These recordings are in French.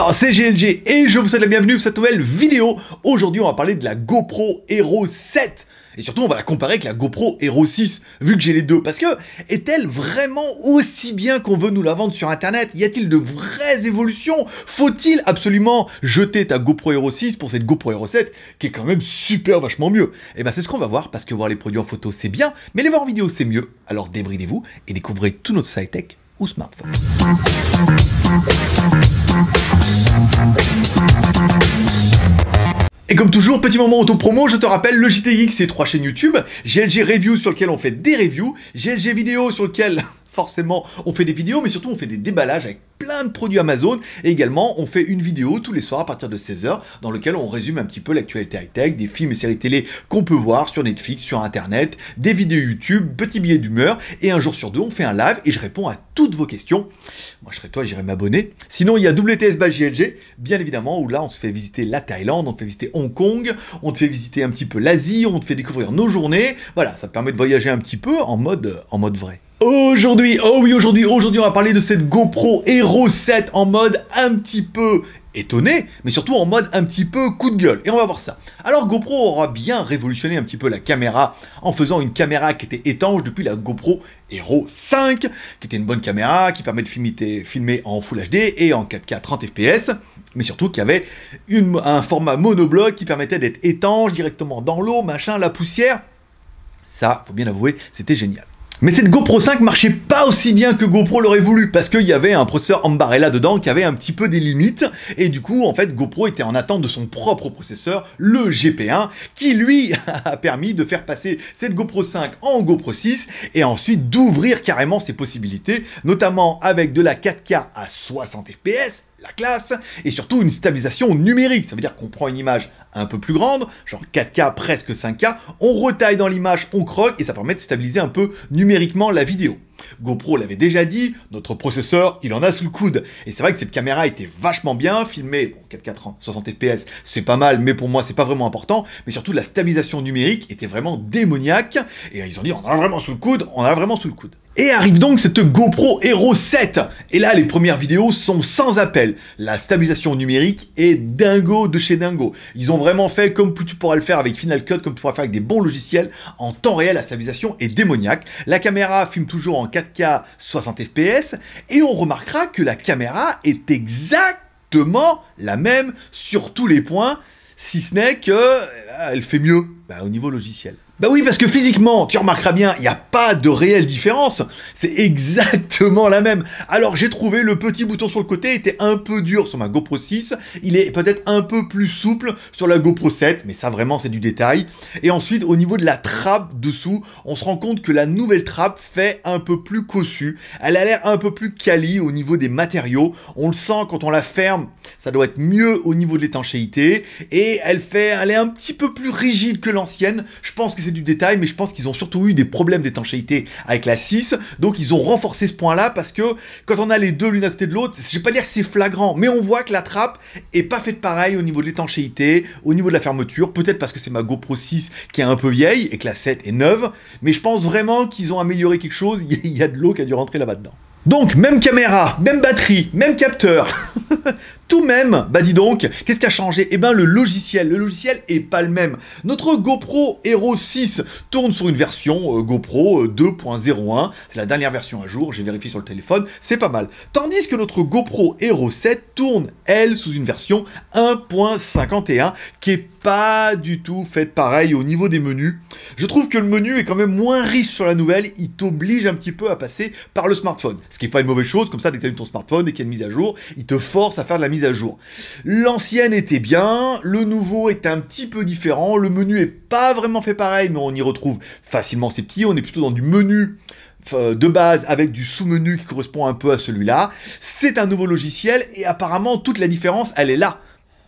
Alors c'est GLG et je vous souhaite la bienvenue pour cette nouvelle vidéo. Aujourd'hui on va parler de la GoPro Hero 7. Et surtout on va la comparer avec la GoPro Hero 6, vu que j'ai les deux. Parce que, est-elle vraiment aussi bien qu'on veut nous la vendre sur internet? Y a-t-il de vraies évolutions? Faut-il absolument jeter ta GoPro Hero 6 pour cette GoPro Hero 7, qui est quand même super vachement mieux? Et ben c'est ce qu'on va voir, parce que voir les produits en photo c'est bien, mais les voir en vidéo c'est mieux. Alors débridez-vous et découvrez tout notre sci-tech ou smartphone. Et comme toujours, petit moment auto-promo, je te rappelle, le JT Geek, c'est 3 chaînes YouTube, GLG Review sur lequel on fait des reviews, GLG Vidéo sur lequel, forcément, on fait des vidéos, mais surtout on fait des déballages avec plein de produits Amazon, et également on fait une vidéo tous les soirs à partir de 16h, dans lequel on résume un petit peu l'actualité high-tech, des films et séries télé qu'on peut voir sur Netflix, sur Internet, des vidéos YouTube, petits billets d'humeur, et un jour sur deux on fait un live, et je réponds à toutes vos questions. Moi je serai toi, j'irai m'abonner. Sinon il y a WTS by GLG, bien évidemment, où là on se fait visiter la Thaïlande, on te fait visiter Hong Kong, on te fait visiter un petit peu l'Asie, on te fait découvrir nos journées, voilà, ça te permet de voyager un petit peu en mode vrai. Aujourd'hui, aujourd'hui on va parler de cette GoPro Hero 7 en mode un petit peu étonné, mais surtout en mode un petit peu coup de gueule, et on va voir ça. Alors GoPro aura bien révolutionné un petit peu la caméra en faisant une caméra qui était étanche depuis la GoPro Hero 5, qui était une bonne caméra, qui permet de filmer en Full HD et en 4K 30 fps, mais surtout qui avait un format monobloc qui permettait d'être étanche directement dans l'eau, machin, la poussière. Ça, faut bien avouer, c'était génial. Mais cette GoPro 5 marchait pas aussi bien que GoPro l'aurait voulu, parce qu'il y avait un processeur Ambarella dedans qui avait un petit peu des limites, et du coup, en fait, GoPro était en attente de son propre processeur, le GP1, qui lui a permis de faire passer cette GoPro 5 en GoPro 6, et ensuite d'ouvrir carrément ses possibilités, notamment avec de la 4K à 60 fps, la classe, et surtout une stabilisation numérique. Ça veut dire qu'on prend une image un peu plus grande, genre 4K, presque 5K, on retaille dans l'image, on croque, et ça permet de stabiliser un peu numériquement la vidéo. GoPro l'avait déjà dit, notre processeur, il en a sous le coude. Et c'est vrai que cette caméra était vachement bien filmée, bon, 4K 60 fps, c'est pas mal, mais pour moi, c'est pas vraiment important. Mais surtout, la stabilisation numérique était vraiment démoniaque. Et ils ont dit, on en a vraiment sous le coude, on en a vraiment sous le coude. Et arrive donc cette GoPro Hero 7. Et là, les premières vidéos sont sans appel. La stabilisation numérique est dingo de chez dingo. Ils ont vraiment fait comme tu pourras le faire avec Final Cut, comme tu pourras le faire avec des bons logiciels. En temps réel, la stabilisation est démoniaque. La caméra filme toujours en 4K 60 fps. Et on remarquera que la caméra est exactement la même sur tous les points, si ce n'est qu'elle fait mieux au niveau logiciel. Bah oui, parce que physiquement, tu remarqueras bien, il n'y a pas de réelle différence. C'est exactement la même. Alors, j'ai trouvé le petit bouton sur le côté était un peu dur sur ma GoPro 6. Il est peut-être un peu plus souple sur la GoPro 7, mais ça, vraiment, c'est du détail. Et ensuite, au niveau de la trappe dessous, on se rend compte que la nouvelle trappe fait un peu plus cossue. Elle a l'air un peu plus quali au niveau des matériaux. On le sent quand on la ferme, ça doit être mieux au niveau de l'étanchéité. Et elle est un petit peu plus rigide que l'ancienne. Je pense que c'est du détail, mais je pense qu'ils ont surtout eu des problèmes d'étanchéité avec la 6, donc ils ont renforcé ce point-là, parce que quand on a les deux l'une à côté de l'autre, je vais pas dire que c'est flagrant, mais on voit que la trappe est pas faite pareil au niveau de l'étanchéité, au niveau de la fermeture, peut-être parce que c'est ma GoPro 6 qui est un peu vieille, et que la 7 est neuve, mais je pense vraiment qu'ils ont amélioré quelque chose, il y a de l'eau qui a dû rentrer là-bas dedans. Donc, même caméra, même batterie, même capteur, tout même, bah dis donc, qu'est-ce qui a changé? Eh ben le logiciel est pas le même. Notre GoPro Hero 6 tourne sur une version GoPro 2.01, c'est la dernière version à jour, j'ai vérifié sur le téléphone, c'est pas mal. Tandis que notre GoPro Hero 7 tourne, elle, sous une version 1.51, qui est pas du tout faite pareil au niveau des menus. Je trouve que le menu est quand même moins riche sur la nouvelle, il t'oblige un petit peu à passer par le smartphone. Ce qui n'est pas une mauvaise chose, comme ça, dès que tu as ton smartphone et qu'il y a une mise à jour, il te force à faire de la mise à jour. L'ancienne était bien, le nouveau est un petit peu différent, le menu est pas vraiment fait pareil, mais on y retrouve facilement ces petits, on est plutôt dans du menu de base avec du sous-menu qui correspond un peu à celui-là. C'est un nouveau logiciel et apparemment toute la différence, elle est là.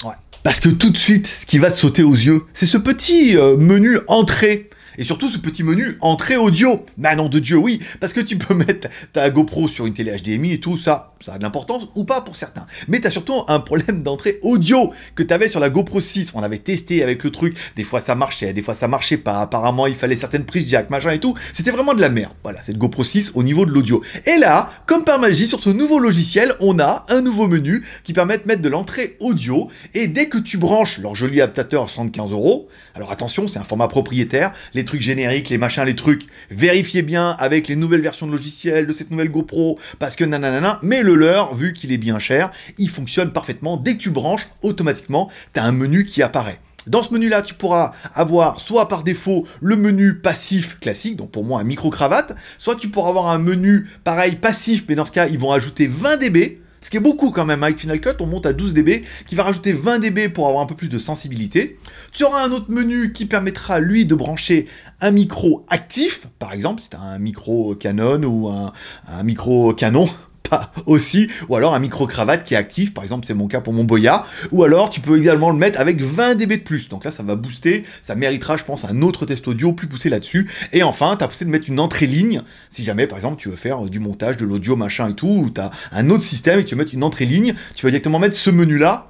Ouais. Parce que tout de suite, ce qui va te sauter aux yeux, c'est ce petit menu entrée. Et surtout ce petit menu entrée audio. Bah non de Dieu, oui, parce que tu peux mettre ta GoPro sur une télé HDMI et tout, ça a de l'importance ou pas pour certains. Mais tu as surtout un problème d'entrée audio que tu avais sur la GoPro 6. On avait testé avec le truc, des fois ça marchait, des fois ça marchait pas. Apparemment, il fallait certaines prises jack, machin et tout. C'était vraiment de la merde. Voilà, cette GoPro 6 au niveau de l'audio. Et là, comme par magie, sur ce nouveau logiciel, on a un nouveau menu qui permet de mettre de l'entrée audio. Et dès que tu branches leur joli adaptateur à 75 €, alors attention, c'est un format propriétaire, les trucs génériques, les machins, les trucs, vérifiez bien avec les nouvelles versions de logiciels de cette nouvelle GoPro, parce que nanana, mais le leur, vu qu'il est bien cher, il fonctionne parfaitement. Dès que tu branches, automatiquement, tu as un menu qui apparaît. Dans ce menu-là, tu pourras avoir soit par défaut le menu passif classique, donc pour moi un micro-cravate, soit tu pourras avoir un menu pareil passif, mais dans ce cas, ils vont ajouter 20 dB, ce qui est beaucoup quand même. Avec Final Cut, on monte à 12 dB, qui va rajouter 20 dB pour avoir un peu plus de sensibilité. Tu auras un autre menu qui permettra, lui, de brancher un micro actif, par exemple, si tu as un micro Canon ou un micro Canon, pas aussi, ou alors un micro-cravate qui est actif, par exemple c'est mon cas pour mon Boya, ou alors tu peux également le mettre avec 20 dB de plus, donc là ça va booster, ça méritera je pense un autre test audio plus poussé là-dessus, et enfin tu as poussé de mettre une entrée ligne, si jamais par exemple tu veux faire du montage, de l'audio machin et tout, ou tu as un autre système et tu veux mettre une entrée ligne, tu vas directement mettre ce menu là,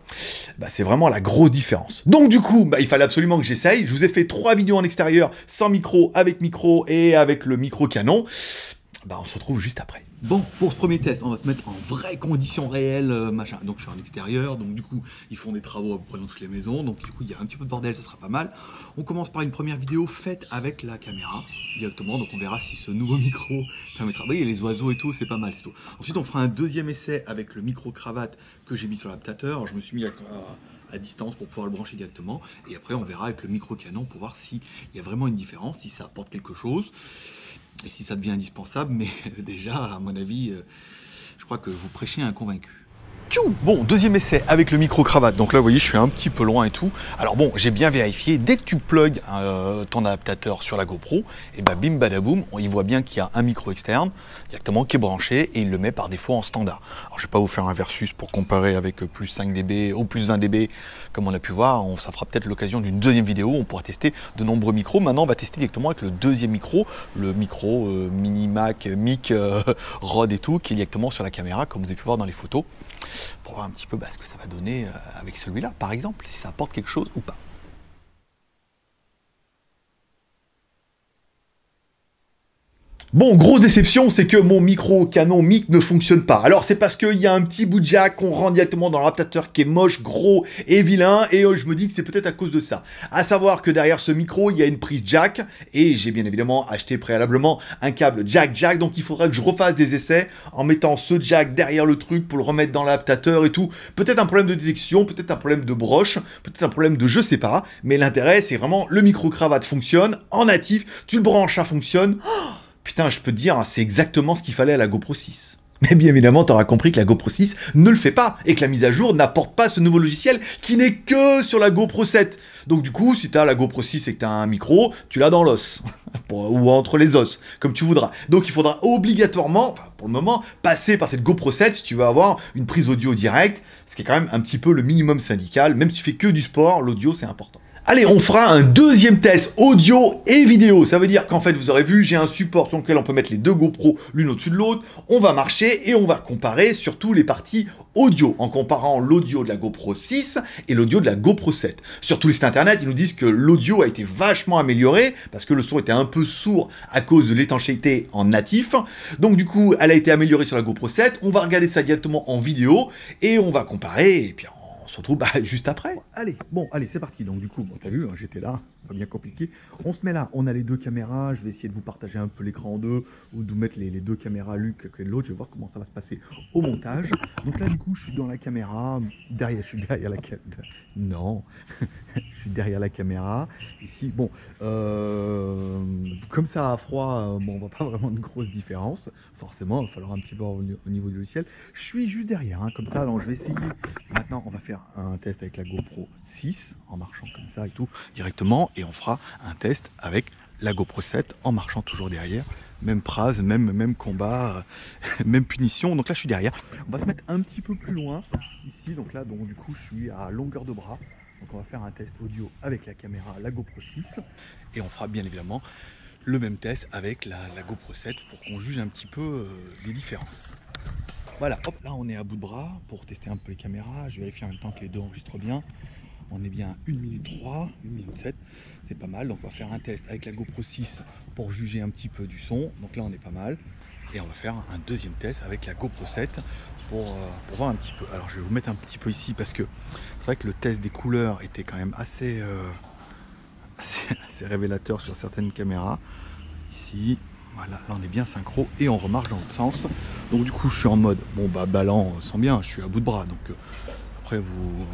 bah, c'est vraiment la grosse différence. Donc du coup, bah, il fallait absolument que j'essaye, je vous ai fait 3 vidéos en extérieur, sans micro, avec micro et avec le micro Canon, bah, on se retrouve juste après. Bon, pour ce premier test, on va se mettre en vraies conditions réelles, machin. Donc je suis en extérieur, donc du coup, ils font des travaux à peu près dans toutes les maisons, donc du coup, il y a un petit peu de bordel, ça sera pas mal. On commence par une première vidéo faite avec la caméra, directement, donc on verra si ce nouveau micro permettra... Vous voyez, les oiseaux et tout, c'est pas mal, c'est tout. Ensuite, on fera un deuxième essai avec le micro-cravate que j'ai mis sur l'adaptateur. Je me suis mis à distance pour pouvoir le brancher directement. Et après, on verra avec le micro-canon pour voir s'il y a vraiment une différence, si ça apporte quelque chose. Et si ça devient indispensable, mais déjà, à mon avis, je crois que vous prêchez un convaincu. Bon, deuxième essai avec le micro-cravate. Donc là, vous voyez, je suis un petit peu loin et tout. Alors bon, j'ai bien vérifié. Dès que tu plugs ton adaptateur sur la GoPro, et ben bim badaboum, il voit bien qu'il y a un micro externe directement qui est branché et il le met par défaut en standard. Alors je vais pas vous faire un versus pour comparer avec plus 5 dB ou plus 20 dB comme on a pu voir. Ça fera peut-être l'occasion d'une deuxième vidéo. On pourra tester de nombreux micros. Maintenant, on va tester directement avec le deuxième micro, le micro Mini Mac, Mic, Rode et tout, qui est directement sur la caméra, comme vous avez pu voir dans les photos, pour voir un petit peu ce que ça va donner avec celui-là, par exemple, si ça apporte quelque chose ou pas. Bon, grosse déception, c'est que mon micro Canon mic ne fonctionne pas. Alors c'est parce qu'il y a un petit bout de jack qu'on rentre directement dans l'adaptateur qui est moche, gros et vilain, et je me dis que c'est peut-être à cause de ça. À savoir que derrière ce micro, il y a une prise jack, et j'ai bien évidemment acheté préalablement un câble jack, donc il faudra que je refasse des essais en mettant ce jack derrière le truc pour le remettre dans l'adaptateur et tout. Peut-être un problème de détection, peut-être un problème de broche, peut-être un problème de je sais pas, mais l'intérêt c'est vraiment le micro-cravate fonctionne, en natif, tu le branches, ça fonctionne. Putain, je peux te dire, c'est exactement ce qu'il fallait à la GoPro 6. Mais bien évidemment, tu auras compris que la GoPro 6 ne le fait pas, et que la mise à jour n'apporte pas ce nouveau logiciel qui n'est que sur la GoPro 7. Donc du coup, si tu as la GoPro 6 et que tu as un micro, tu l'as dans l'os, ou entre les os, comme tu voudras. Donc il faudra obligatoirement, enfin, pour le moment, passer par cette GoPro 7 si tu veux avoir une prise audio directe, ce qui est quand même un petit peu le minimum syndical. Même si tu fais que du sport, l'audio c'est important. Allez, on fera un deuxième test audio et vidéo. Ça veut dire qu'en fait, vous aurez vu, j'ai un support sur lequel on peut mettre les deux GoPro l'une au-dessus de l'autre. On va marcher et on va comparer surtout les parties audio, en comparant l'audio de la GoPro 6 et l'audio de la GoPro 7. Sur tous les sites internet, ils nous disent que l'audio a été vachement amélioré, parce que le son était un peu sourd à cause de l'étanchéité en natif. Donc du coup, elle a été améliorée sur la GoPro 7. On va regarder ça directement en vidéo et on va comparer, et puis on se retrouve juste après. Allez, c'est parti. Donc du coup, bon, t'as vu, hein, j'étais là, pas bien compliqué. On se met là, on a les deux caméras. Je vais essayer de vous partager un peu l'écran en deux, ou de vous mettre les deux caméras l'une que de l'autre. Je vais voir comment ça va se passer au montage. Donc là, du coup, je suis dans la caméra, je suis derrière la caméra. Non, je suis derrière la caméra. Ici, bon, comme ça a froid, bon, on voit pas vraiment une grosse différence. Forcément, il va falloir un petit peu au niveau du logiciel. Je suis juste derrière, hein, comme ça. Donc je vais essayer. Maintenant, on va faire un test avec la GoPro 6 en marchant comme ça et tout directement, et on fera un test avec la GoPro 7 en marchant toujours derrière. Même phrase, même combat, même punition. Donc là, je suis derrière. On va se mettre un petit peu plus loin ici. Donc là, du coup, je suis à longueur de bras. Donc on va faire un test audio avec la caméra, la GoPro 6. Et on fera bien évidemment le même test avec la GoPro 7 pour qu'on juge un petit peu des différences. Voilà, hop, là on est à bout de bras pour tester un peu les caméras. Je vérifie en même temps que les deux enregistrent bien. On est bien à 1 minute 3, 1 minute 7, c'est pas mal. Donc on va faire un test avec la GoPro 6 pour juger un petit peu du son. Donc là on est pas mal. Et on va faire un deuxième test avec la GoPro 7 pour voir un petit peu. Alors je vais vous mettre un petit peu ici parce que c'est vrai que le test des couleurs était quand même assez révélateur sur certaines caméras. Ici, voilà, là on est bien synchro et on remarche dans l'autre sens. Donc du coup je suis en mode, bon bah ballant sans bien, je suis à bout de bras. Donc après vous...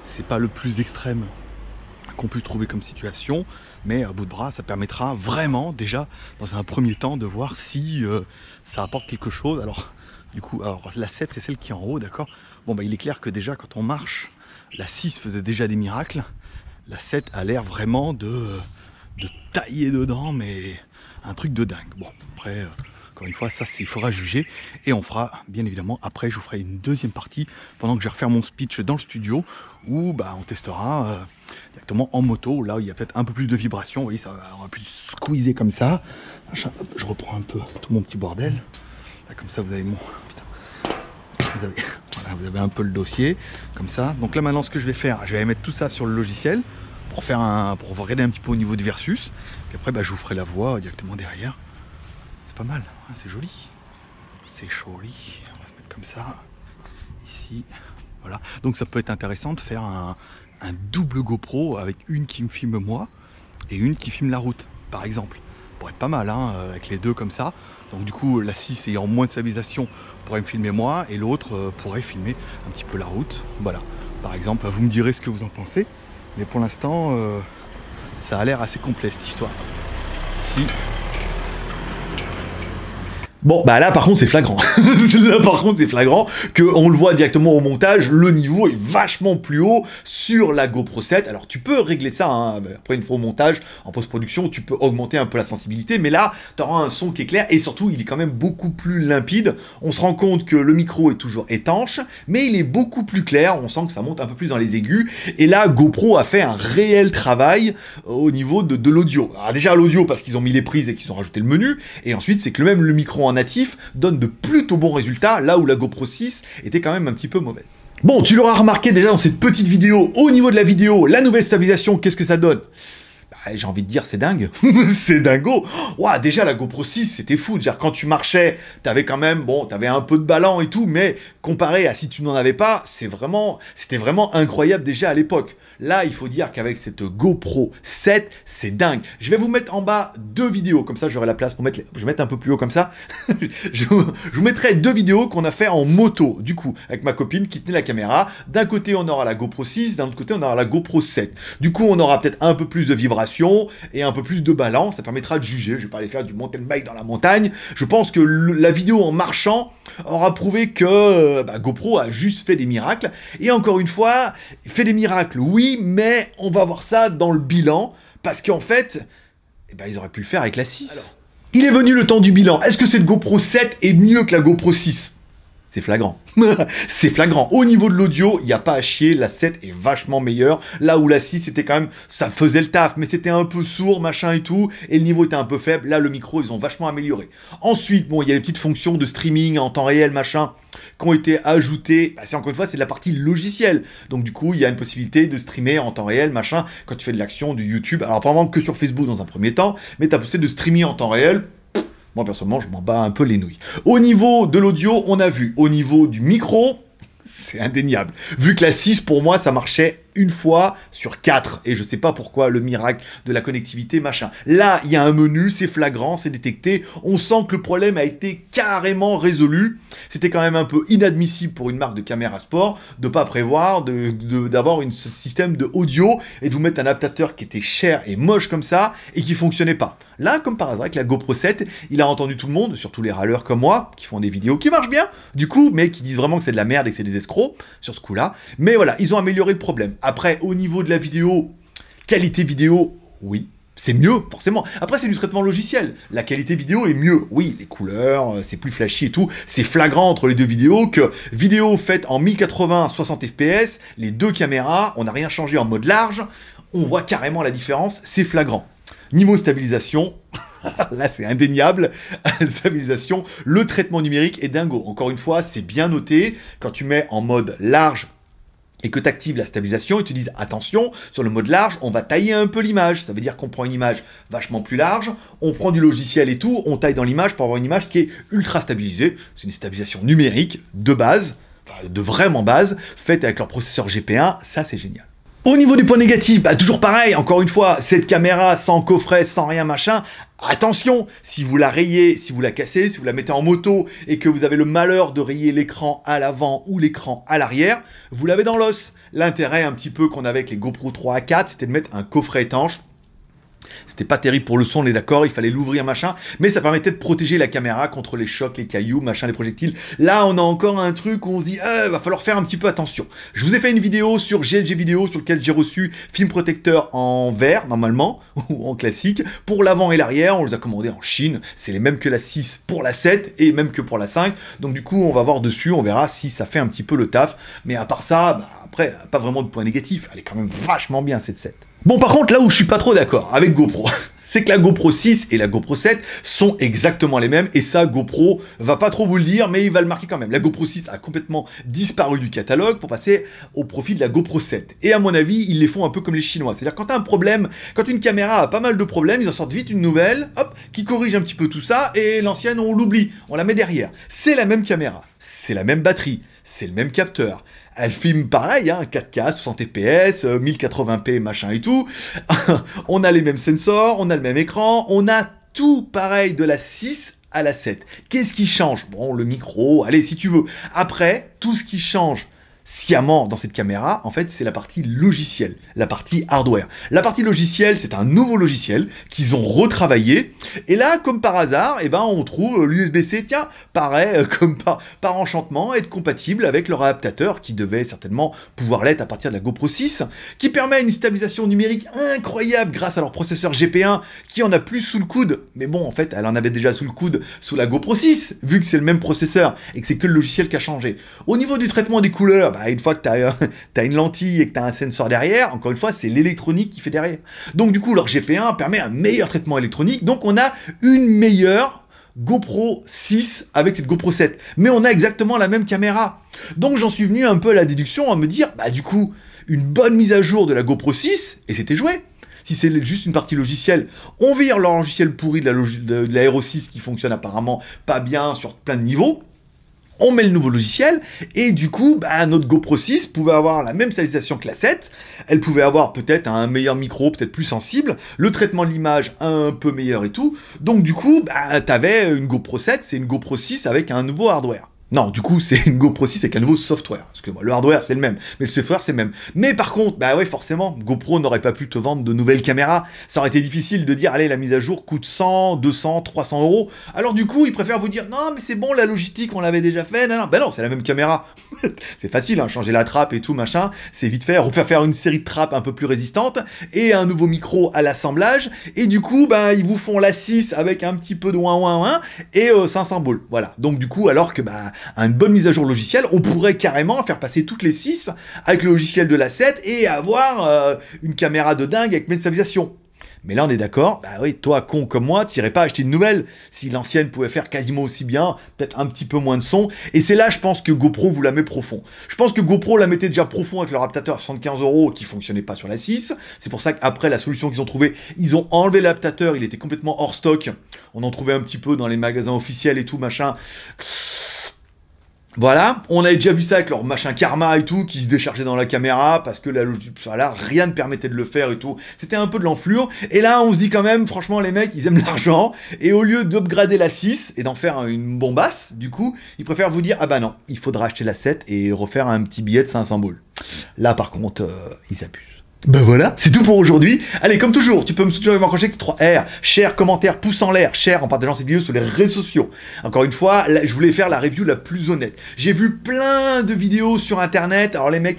c'est pas le plus extrême qu'on puisse trouver comme situation, mais à bout de bras, ça permettra vraiment déjà dans un premier temps de voir si ça apporte quelque chose. Alors du coup, alors la 7 c'est celle qui est en haut, d'accord. Bon bah il est clair que déjà quand on marche, la 6 faisait déjà des miracles, la 7 a l'air vraiment de tailler dedans, mais un truc de dingue. Bon après encore une fois, ça il faudra juger et on fera bien évidemment après, je vous ferai une deuxième partie pendant que je vais refaire mon speech dans le studio où bah, on testera directement en moto, là où il y a peut-être un peu plus de vibration. Vous voyez, ça aura plus squeezer comme ça. Hop, je reprends un peu tout mon petit bordel. Là, comme ça, vous avez mon... Putain. Voilà, vous avez un peu le dossier comme ça. Donc là maintenant, ce que je vais faire, je vais mettre tout ça sur le logiciel pour regarder un petit peu au niveau de versus. Puis après, bah, je vous ferai la voix directement derrière. C'est pas mal, hein, c'est joli. C'est joli. On va se mettre comme ça. Ici. Voilà. Donc ça peut être intéressant de faire un double GoPro avec une qui me filme moi et une qui filme la route, par exemple. Ça pourrait être pas mal, hein, avec les deux comme ça. Donc du coup, la 6 ayant moins de stabilisation pourrait me filmer moi et l'autre pourrait filmer un petit peu la route. Voilà. Par exemple, vous me direz ce que vous en pensez. Mais pour l'instant, ça a l'air assez complet cette histoire. Ici. Bon, bah là par contre c'est flagrant. Là par contre c'est flagrant qu'on le voit directement au montage, le niveau est vachement plus haut sur la GoPro 7. Alors tu peux régler ça, hein. Après une fois au montage, en post-production, tu peux augmenter un peu la sensibilité, mais là tu auras un son qui est clair et surtout il est quand même beaucoup plus limpide. On se rend compte que le micro est toujours étanche, mais il est beaucoup plus clair, on sent que ça monte un peu plus dans les aigus. Et là GoPro a fait un réel travail au niveau de l'audio. Alors déjà l'audio parce qu'ils ont mis les prises et qu'ils ont rajouté le menu, et ensuite c'est que même le micro en natif donne de plutôt bons résultats, là où la GoPro 6 était quand même un petit peu mauvaise. Bon, tu l'auras remarqué déjà dans cette petite vidéo, au niveau de la vidéo, la nouvelle stabilisation, qu'est-ce que ça donne? Bah, j'ai envie de dire, c'est dingue. C'est dingo. Ouah, déjà, la GoPro 6, c'était fou. Dire, quand tu marchais, t'avais quand même, bon, t'avais un peu de ballon et tout, mais comparé à si tu n'en avais pas, c'était vraiment incroyable déjà à l'époque. Là, il faut dire qu'avec cette GoPro 7, c'est dingue. Je vais vous mettre en bas deux vidéos, comme ça j'aurai la place pour mettre... Je vais mettre un peu plus haut comme ça. je vous mettrai deux vidéos qu'on a fait en moto, du coup, avec ma copine qui tenait la caméra. D'un côté, on aura la GoPro 6, d'un autre côté, on aura la GoPro 7. Du coup, on aura peut-être un peu plus de vibration et un peu plus de ballon. Ça permettra de juger. Je vais pas aller faire du mountain bike dans la montagne. Je pense que la vidéo en marchant aura prouvé que GoPro a juste fait des miracles. Et encore une fois, fait des miracles, oui, mais on va voir ça dans le bilan, parce qu'en fait, ils auraient pu le faire avec la 6. Alors, il est venu le temps du bilan. Est-ce que cette GoPro 7 est mieux que la GoPro 6? C'est flagrant. C'est flagrant. Au niveau de l'audio, il n'y a pas à chier. La 7 est vachement meilleure. Là où la 6, c'était quand même... Ça faisait le taf, mais c'était un peu sourd, machin et tout. Et le niveau était un peu faible. Là, le micro, ils ont vachement amélioré. Ensuite, bon, il y a les petites fonctions de streaming en temps réel, machin, qui ont été ajoutées. C'est encore une fois, c'est de la partie logicielle. Donc du coup, il y a une possibilité de streamer en temps réel, machin, quand tu fais de l'action, du YouTube. Alors, apparemment que sur Facebook dans un premier temps, mais tu as possibilité de streamer en temps réel. Moi, personnellement, je m'en bats un peu les nouilles. Au niveau de l'audio, on a vu. Au niveau du micro, c'est indéniable. Vu que la 6, pour moi, ça marchait une fois sur 4. Et je sais pas pourquoi, le miracle de la connectivité, machin. Là, il y a un menu, c'est flagrant, c'est détecté. On sent que le problème a été carrément résolu. C'était quand même un peu inadmissible pour une marque de caméra sport de pas prévoir d'avoir un système de audio et de vous mettre un adaptateur qui était cher et moche comme ça et qui fonctionnait pas. Là, comme par hasard, avec la GoPro 7, il a entendu tout le monde, surtout les râleurs comme moi, qui font des vidéos qui marchent bien, du coup, mais qui disent vraiment que c'est de la merde et que c'est des escrocs sur ce coup-là. Mais voilà, ils ont amélioré le problème. Après, au niveau de la vidéo, qualité vidéo, oui. C'est mieux, forcément. Après, c'est du traitement logiciel. La qualité vidéo est mieux. Oui, les couleurs, c'est plus flashy et tout. C'est flagrant entre les deux vidéos que vidéo faite en 1080 60 fps, les deux caméras, on n'a rien changé en mode large. On voit carrément la différence, c'est flagrant. Niveau stabilisation, là c'est indéniable, stabilisation, le traitement numérique est dingo. Encore une fois, c'est bien noté. Quand tu mets en mode large, et que tu actives la stabilisation, ils te disent attention, sur le mode large, on va tailler un peu l'image. Ça veut dire qu'on prend une image vachement plus large, on prend du logiciel et tout, on taille dans l'image pour avoir une image qui est ultra stabilisée. C'est une stabilisation numérique de base, enfin, de vraiment base, faite avec leur processeur GP1, ça c'est génial. Au niveau des points négatifs, bah toujours pareil, encore une fois, cette caméra sans coffret, sans rien machin, attention, si vous la rayez, si vous la cassez, si vous la mettez en moto et que vous avez le malheur de rayer l'écran à l'avant ou l'écran à l'arrière, vous l'avez dans l'os. L'intérêt un petit peu qu'on avait avec les GoPro 3 à 4, c'était de mettre un coffret étanche. C'était pas terrible pour le son, on est d'accord, il fallait l'ouvrir, machin, mais ça permettait de protéger la caméra contre les chocs, les cailloux, machin, les projectiles. Là, on a encore un truc où on se dit, va falloir faire un petit peu attention. Je vous ai fait une vidéo sur GLG Vidéo, sur lequel j'ai reçu film protecteur en verre, normalement, ou en classique, pour l'avant et l'arrière, on les a commandés en Chine, c'est les mêmes que la 6 pour la 7, et même que pour la 5, donc du coup, on va voir dessus, on verra si ça fait un petit peu le taf, mais à part ça, bah, après, pas vraiment de point négatif, elle est quand même vachement bien cette 7. Bon, par contre, là où je suis pas trop d'accord avec GoPro, c'est que la GoPro 6 et la GoPro 7 sont exactement les mêmes, et ça, GoPro va pas trop vous le dire, mais il va le marquer quand même. La GoPro 6 a complètement disparu du catalogue pour passer au profit de la GoPro 7. Et à mon avis, ils les font un peu comme les Chinois. C'est-à-dire, quand t'as un problème, quand une caméra a pas mal de problèmes, ils en sortent vite une nouvelle, hop, qui corrige un petit peu tout ça, et l'ancienne, on l'oublie, on la met derrière. C'est la même caméra, c'est la même batterie, c'est le même capteur. Elle filme pareil, hein, 4K, 60 fps, 1080p, machin et tout. On a les mêmes sensors, on a le même écran, on a tout pareil de la 6 à la 7. Qu'est-ce qui change? Bon, le micro, allez, si tu veux. Après, tout ce qui change sciemment dans cette caméra, en fait, c'est la partie logicielle, la partie hardware. La partie logicielle, c'est un nouveau logiciel qu'ils ont retravaillé. Et là, comme par hasard, eh ben, on trouve l'USB-C, tiens, paraît, comme par enchantement, être compatible avec leur adaptateur, qui devait certainement pouvoir l'être à partir de la GoPro 6, qui permet une stabilisation numérique incroyable grâce à leur processeur GP1, qui en a plus sous le coude. Mais bon, en fait, elle en avait déjà sous le coude sous la GoPro 6, vu que c'est le même processeur, et que c'est que le logiciel qui a changé. Au niveau du traitement des couleurs, bah, une fois que tu as une lentille et que tu as un sensor derrière, encore une fois, c'est l'électronique qui fait derrière. Donc du coup, leur GP1 permet un meilleur traitement électronique, donc on a une meilleure GoPro 6 avec cette GoPro 7. Mais on a exactement la même caméra. Donc j'en suis venu un peu à la déduction, à me dire, bah du coup, une bonne mise à jour de la GoPro 6, et c'était joué. Si c'est juste une partie logicielle, on vire leur logiciel pourri de la Hero 6 qui fonctionne apparemment pas bien sur plein de niveaux. On met le nouveau logiciel, et du coup, bah, notre GoPro 6 pouvait avoir la même stabilisation que la 7, elle pouvait avoir peut-être un meilleur micro, peut-être plus sensible, le traitement de l'image un peu meilleur et tout, donc du coup, bah, t'avais une GoPro 7, c'est une GoPro 6 avec un nouveau hardware. Non, du coup, c'est une GoPro 6 avec un nouveau software. Parce que le hardware, c'est le même, mais le software, c'est le même. Mais par contre, bah ouais, forcément, GoPro n'aurait pas pu te vendre de nouvelles caméras. Ça aurait été difficile de dire, allez, la mise à jour coûte 100, 200, 300 euros. Alors du coup, ils préfèrent vous dire, non, mais c'est bon, la logistique, on l'avait déjà fait. Non, non, bah non, c'est la même caméra. C'est facile, hein, changer la trappe et tout, machin. C'est vite fait, refaire faire une série de trappes un peu plus résistantes et un nouveau micro à l'assemblage. Et du coup, bah, ils vous font la 6 avec un petit peu de ouin et 500 balles. Voilà. Donc du coup, alors que, bah, une bonne mise à jour logicielle, on pourrait carrément faire passer toutes les 6 avec le logiciel de la 7 et avoir une caméra de dingue avec stabilisation. Mais là, on est d'accord, bah oui, toi, con comme moi, t'irais pas acheter une nouvelle. Si l'ancienne pouvait faire quasiment aussi bien, peut-être un petit peu moins de son. Et c'est là, je pense que GoPro vous la met profond. Je pense que GoPro la mettait déjà profond avec leur adaptateur à 75 € qui fonctionnait pas sur la 6. C'est pour ça qu'après, la solution qu'ils ont trouvée, ils ont enlevé l'adaptateur, il était complètement hors stock. On en trouvait un petit peu dans les magasins officiels et tout, machin. Voilà, on avait déjà vu ça avec leur machin Karma et tout, qui se déchargeait dans la caméra, parce que là, rien ne permettait de le faire et tout. C'était un peu de l'enflure. Et là, on se dit quand même, franchement, les mecs, ils aiment l'argent. Et au lieu d'upgrader la 6 et d'en faire une bombasse, du coup, ils préfèrent vous dire, ah bah non, il faudra acheter la 7 et refaire un petit billet de 500 boules. Là, par contre, ils abusent. Ben voilà, c'est tout pour aujourd'hui. Allez, comme toujours, tu peux me soutenir avec mon crochet 3R, share, commentaire, pouce en l'air, share en partageant cette vidéo sur les réseaux sociaux. Encore une fois, là, je voulais faire la review la plus honnête. J'ai vu plein de vidéos sur internet, alors les mecs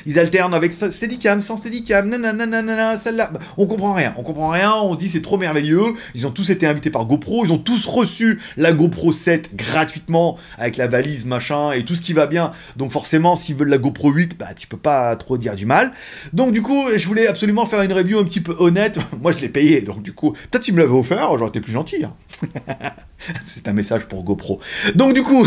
ils alternent avec Steadicam, sans Steadicam, nanana, celle-là. On comprend rien, on se dit c'est trop merveilleux. Ils ont tous été invités par GoPro, ils ont tous reçu la GoPro 7 gratuitement avec la valise, machin, et tout ce qui va bien. Donc forcément, s'ils veulent la GoPro 8, bah tu peux pas trop dire du mal. Donc du coup, je voulais absolument faire une review un petit peu honnête. Moi, je l'ai payé, donc du coup, peut-être si me l'avait offert, j'aurais été plus gentil. Hein. C'est un message pour GoPro. Donc du coup,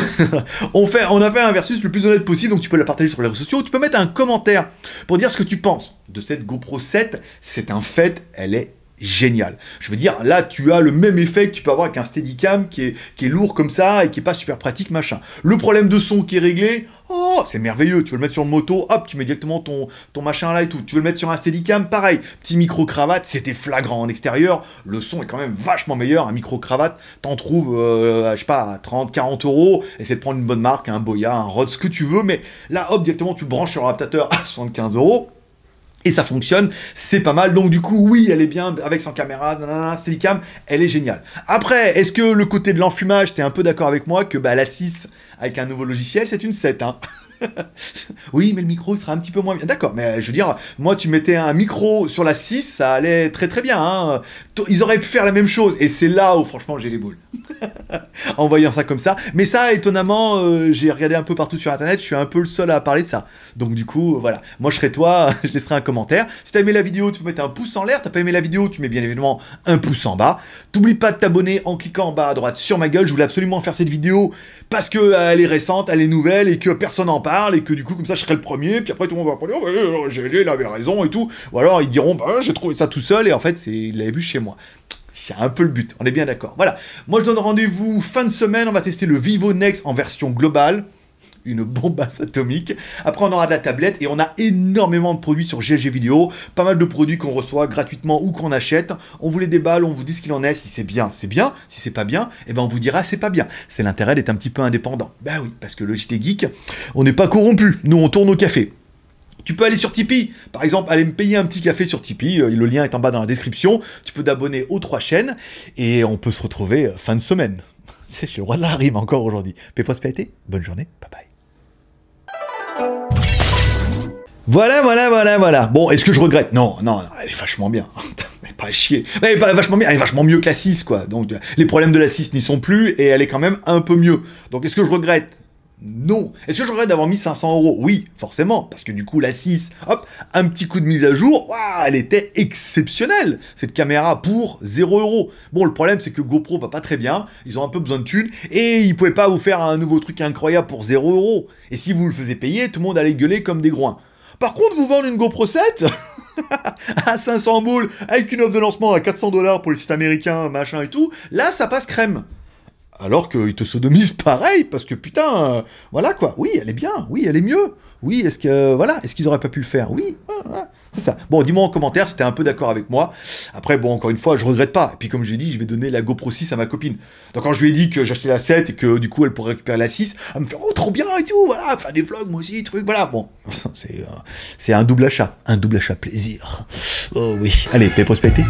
on a fait un versus le plus honnête possible, donc tu peux la partager sur les réseaux sociaux. Tu peux mettre un commentaire pour dire ce que tu penses de cette GoPro 7. C'est un fait, elle est génial. Je veux dire, là, tu as le même effet que tu peux avoir avec un Steadicam qui est lourd comme ça et qui est pas super pratique, machin. Le problème de son qui est réglé, oh, c'est merveilleux. Tu veux le mettre sur le moto, hop, tu mets directement ton machin là et tout. Tu veux le mettre sur un Steadicam, pareil. Petit micro-cravate, c'était flagrant en extérieur. Le son est quand même vachement meilleur. Un micro-cravate, t'en trouves, je sais pas, à 30, 40 euros. Essaie de prendre une bonne marque, un Boya, un Rode, ce que tu veux. Mais là, hop, directement, tu le branches sur un adaptateur à 75 euros. Et ça fonctionne, c'est pas mal. Donc du coup, oui, elle est bien avec son caméra, nanana, Steadicam, elle est géniale. Après, est-ce que le côté de l'enfumage, t'es un peu d'accord avec moi que bah, la 6 avec un nouveau logiciel, c'est une 7, hein. Oui, mais le micro il sera un petit peu moins bien. D'accord, mais je veux dire, moi tu mettais un micro sur la 6, ça allait très très bien. Hein. Ils auraient pu faire la même chose, et c'est là où franchement j'ai les boules. En voyant ça comme ça. Mais ça, étonnamment, j'ai regardé un peu partout sur internet, je suis un peu le seul à parler de ça. Donc du coup, voilà. Moi je serais toi, je laisserai un commentaire. Si t'as aimé la vidéo, tu peux mettre un pouce en l'air. T'as pas aimé la vidéo, tu mets bien évidemment un pouce en bas. T'oublies pas de t'abonner en cliquant en bas à droite sur ma gueule. Je voulais absolument faire cette vidéo parce que elle est récente, elle est nouvelle et que personne n'en parle et que du coup comme ça je serai le premier. Puis après tout le monde va pas dire oh, il avait raison et tout. Ou alors ils diront bah, j'ai trouvé ça tout seul et en fait il l'avait vu chez moi. C'est un peu le but, on est bien d'accord. Voilà, moi je donne rendez-vous fin de semaine, on va tester le Vivo Nex en version globale. Une bombasse atomique. Après, on aura de la tablette et on a énormément de produits sur GLG Vidéo. Pas mal de produits qu'on reçoit gratuitement ou qu'on achète. On vous les déballe, on vous dit ce qu'il en est. Si c'est bien, c'est bien. Si c'est pas bien, eh ben on vous dira c'est pas bien. C'est l'intérêt d'être un petit peu indépendant. Ben oui, parce que le JT Geek, on n'est pas corrompu. Nous, on tourne au café. Tu peux aller sur Tipeee, par exemple, aller me payer un petit café sur Tipeee, le lien est en bas dans la description. Tu peux t'abonner aux 3 chaînes et on peut se retrouver fin de semaine. Je suis le roi de la rime encore aujourd'hui. Paix, prospérité, bonne journée, bye bye. Voilà. Bon, est-ce que je regrette? Non, elle est vachement bien. Elle est pas à chier. Elle est pas vachement bien, elle est vachement mieux que la 6, quoi. Donc, les problèmes de la 6 n'y sont plus, et elle est quand même un peu mieux. Donc, est-ce que je regrette? Non. Est-ce que je regrette d'avoir mis 500 euros? Oui, forcément, parce que du coup, la 6, hop, un petit coup de mise à jour, waouh, elle était exceptionnelle, cette caméra, pour 0 euros. Bon, le problème, c'est que GoPro va pas très bien, ils ont un peu besoin de thunes, et ils pouvaient pas vous faire un nouveau truc incroyable pour 0 euros. Et si vous le faisiez payer, tout le monde allait gueuler comme des groins. Par contre, vous vendez une GoPro 7 à 500 boules, avec une offre de lancement à 400 $ pour les sites américains, machin et tout, là, ça passe crème. Alors qu'ils te sodomisent pareil, parce que putain, voilà quoi, oui, elle est bien, oui, elle est mieux, oui, est-ce que, voilà, est-ce qu'ils auraient pas pu le faire? Oui, c'est ça. Bon, dis-moi en commentaire si t'es un peu d'accord avec moi. Après, bon, encore une fois, je regrette pas. Et puis, comme j'ai dit, je vais donner la GoPro 6 à ma copine. Donc, quand je lui ai dit que j'achetais la 7 et que, du coup, elle pourrait récupérer la 6, elle me fait, oh, trop bien et tout, voilà, faire des vlogs, moi aussi, truc, voilà. Bon, c'est un double achat plaisir. Oh oui. Allez, paix, prospérité.